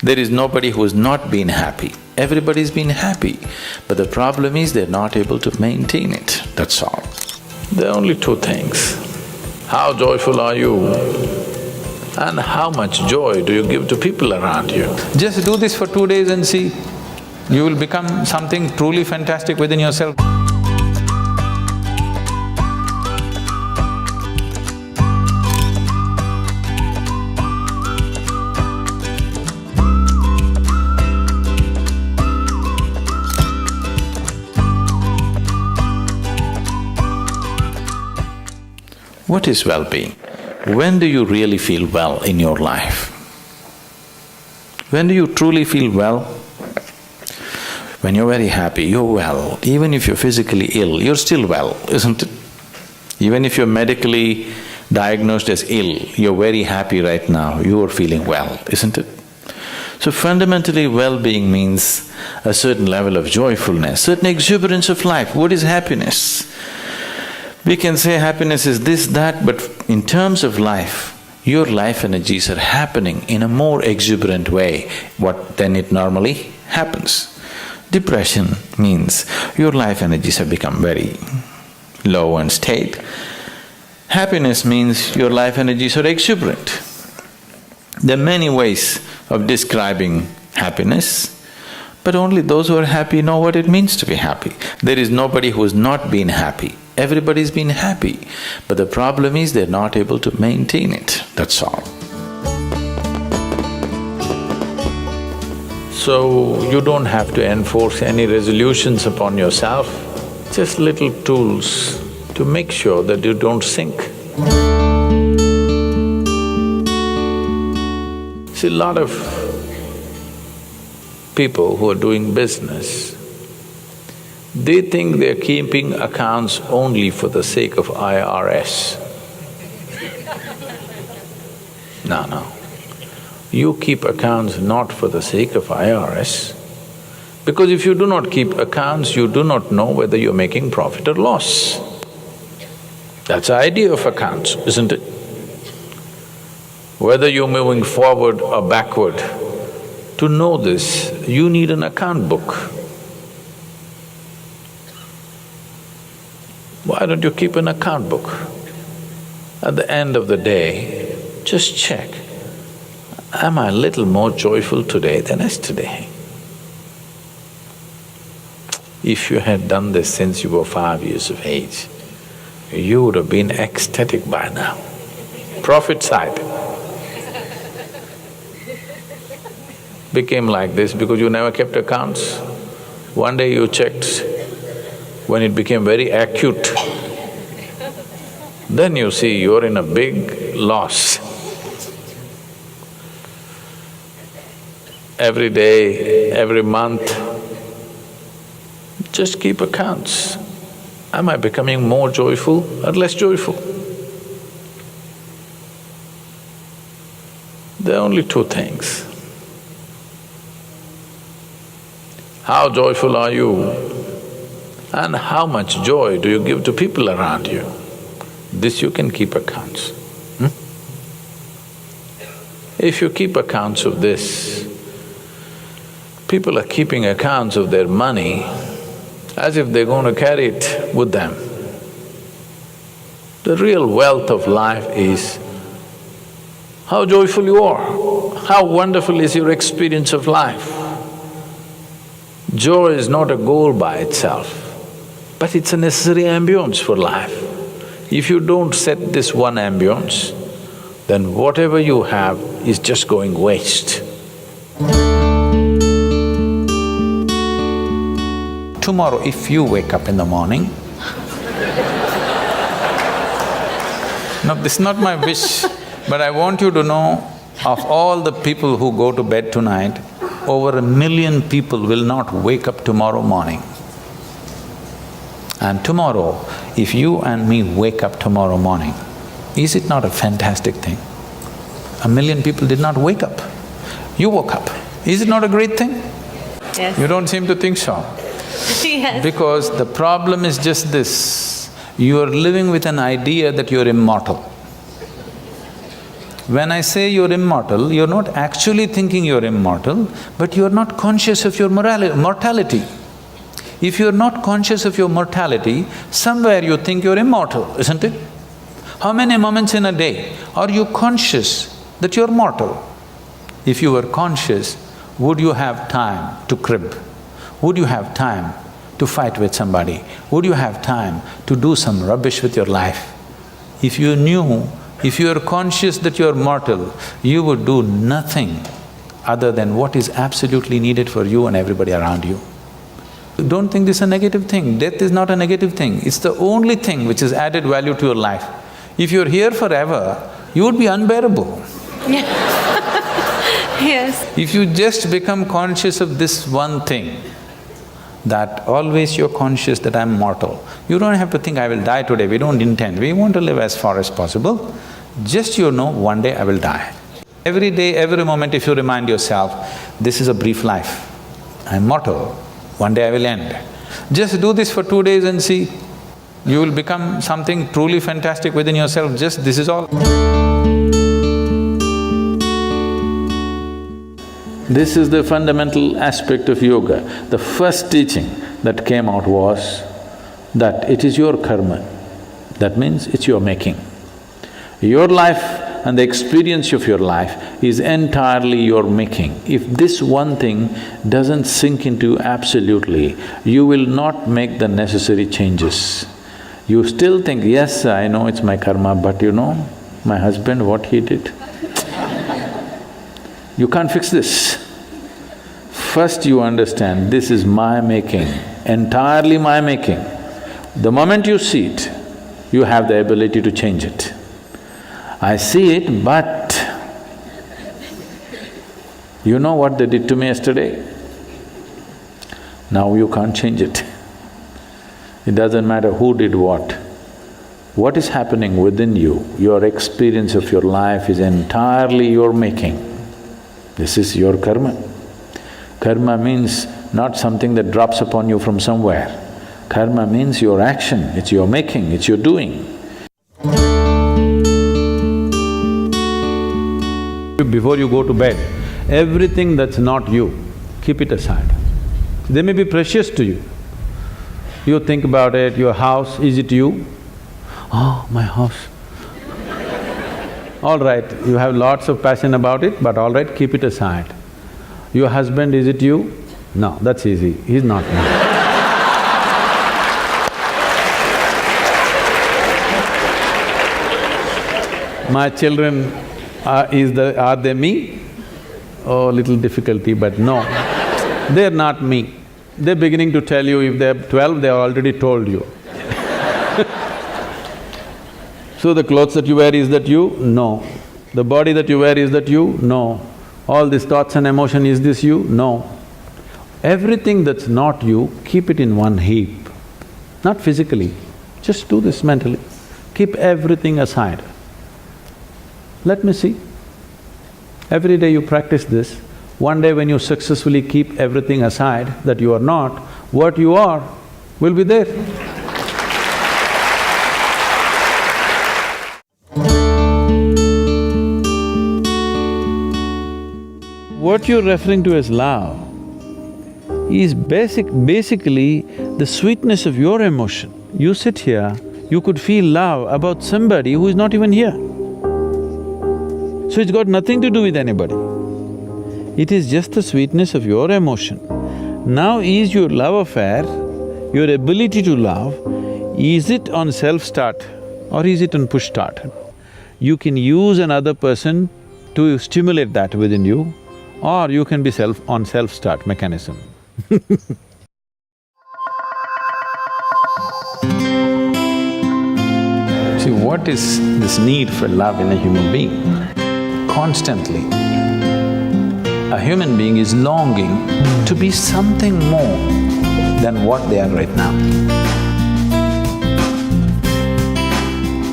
There is nobody who's not been happy. Everybody's been happy, but the problem is they're not able to maintain it, that's all. There are only two things. How joyful are you and how much joy do you give to people around you? Just do this for 2 days and see, you will become something truly fantastic within yourself. What is well-being? When do you really feel well in your life? When do you truly feel well? When you're very happy, you're well. Even if you're physically ill, you're still well, isn't it? Even if you're medically diagnosed as ill, you're very happy right now, you're feeling well, isn't it? So fundamentally, well-being means a certain level of joyfulness, certain exuberance of life. What is happiness? We can say happiness is this, that, but in terms of life, your life energies are happening in a more exuberant way than it normally happens. Depression means your life energies have become very low and state. Happiness means your life energies are exuberant. There are many ways of describing happiness, but only those who are happy know what it means to be happy. There is nobody who's not been happy. Everybody's been happy, but the problem is they're not able to maintain it, that's all. So, you don't have to enforce any resolutions upon yourself, just little tools to make sure that you don't sink. See, a lot of people who are doing business, they think they're keeping accounts only for the sake of IRS. No. You keep accounts not for the sake of IRS, because if you do not keep accounts, you do not know whether you're making profit or loss. That's the idea of accounts, isn't it? Whether you're moving forward or backward, to know this, you need an account book. Why don't you keep an account book? At the end of the day, just check, am I a little more joyful today than yesterday? If you had done this since you were 5 years of age, you would have been ecstatic by now. Profit side became like this because you never kept accounts. One day you checked, when it became very acute, then you see you're in a big loss. Every day, every month, just keep accounts. Am I becoming more joyful or less joyful? There are only two things. How joyful are you and how much joy do you give to people around you? This you can keep accounts. If you keep accounts of this, people are keeping accounts of their money as if they're going to carry it with them. The real wealth of life is how joyful you are, how wonderful is your experience of life. Joy is not a goal by itself, but it's a necessary ambience for life. If you don't set this one ambience, then whatever you have is just going waste. Tomorrow, if you wake up in the morning… No, this is not my wish, but I want you to know, of all the people who go to bed tonight, over 1 million people will not wake up tomorrow morning. And tomorrow, if you and me wake up tomorrow morning, is it not a fantastic thing? 1 million people did not wake up, you woke up. Is it not a great thing? Yes. You don't seem to think so. Yes. Because the problem is just this, you are living with an idea that you're immortal. When I say you're immortal, you're not actually thinking you're immortal, but you're not conscious of your mortality. If you're not conscious of your mortality, somewhere you think you're immortal, isn't it? How many moments in a day are you conscious that you're mortal? If you were conscious, would you have time to crib? Would you have time to fight with somebody? Would you have time to do some rubbish with your life? If you knew, if you are conscious that you are mortal, you would do nothing other than what is absolutely needed for you and everybody around you. Don't think this is a negative thing. Death is not a negative thing. It's the only thing which has added value to your life. If you're here forever, you would be unbearable. Yes. If you just become conscious of this one thing, that always you're conscious that I'm mortal. You don't have to think, I will die today, we don't intend, we want to live as far as possible. Just you know, one day I will die. Every day, every moment if you remind yourself, this is a brief life, I'm mortal, one day I will end. Just do this for 2 days and see, you will become something truly fantastic within yourself, just this is all. This is the fundamental aspect of yoga. The first teaching that came out was that it is your karma. That means it's your making. Your life and the experience of your life is entirely your making. If this one thing doesn't sink into you absolutely, you will not make the necessary changes. You still think, yes, I know it's my karma, but you know, my husband, what he did, you can't fix this. First you understand, this is my making, entirely my making. The moment you see it, you have the ability to change it. I see it, but you know what they did to me yesterday? Now you can't change it. It doesn't matter who did what. What is happening within you, your experience of your life is entirely your making. This is your karma. Karma means not something that drops upon you from somewhere. Karma means your action, it's your making, it's your doing. Before you go to bed, everything that's not you, keep it aside. They may be precious to you. You think about it, your house, is it you? Oh, my house. All right, you have lots of passion about it, but all right, keep it aside. Your husband, is it you? No, that's easy, he's not me. My children, are they me? Oh, little difficulty, but no, they're not me. They're beginning to tell you, if they're 12, they already told you. So the clothes that you wear, is that you? No. The body that you wear, is that you? No. All these thoughts and emotion, is this you? No. Everything that's not you, keep it in one heap. Not physically, just do this mentally. Keep everything aside. Let me see. Every day you practice this, one day when you successfully keep everything aside that you are not, what you are will be there. What you're referring to as love is basically the sweetness of your emotion. You sit here, you could feel love about somebody who is not even here. So it's got nothing to do with anybody. It is just the sweetness of your emotion. Now is your love affair, your ability to love, is it on self-start or is it on push-start? You can use another person to stimulate that within you, or you can be on self-start mechanism. See, what is this need for love in a human being? Constantly, a human being is longing to be something more than what they are right now.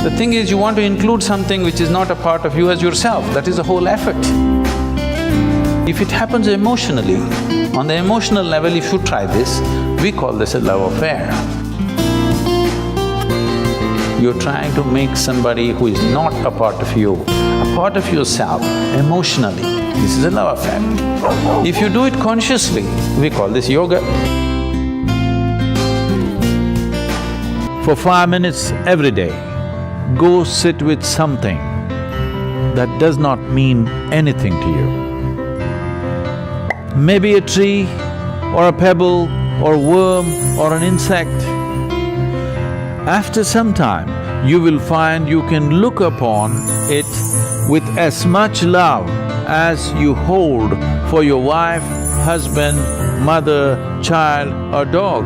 The thing is, you want to include something which is not a part of you as yourself, that is the whole effort. If it happens emotionally, on the emotional level, if you try this, we call this a love affair. You're trying to make somebody who is not a part of you, a part of yourself emotionally, this is a love affair. If you do it consciously, we call this yoga. For 5 minutes every day, go sit with something that does not mean anything to you. Maybe a tree, or a pebble, or a worm, or an insect. After some time, you will find you can look upon it with as much love as you hold for your wife, husband, mother, child or dog.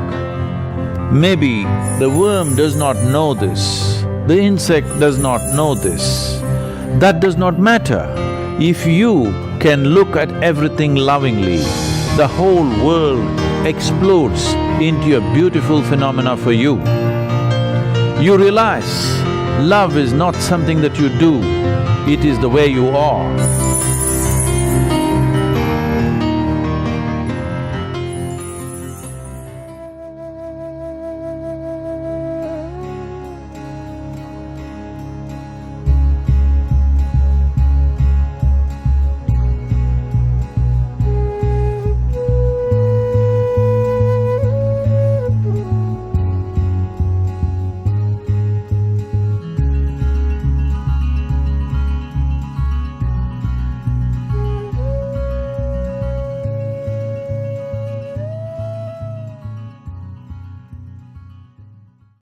Maybe the worm does not know this, the insect does not know this. That does not matter. If you can look at everything lovingly, the whole world explodes into a beautiful phenomena for you. You realize love is not something that you do, it is the way you are.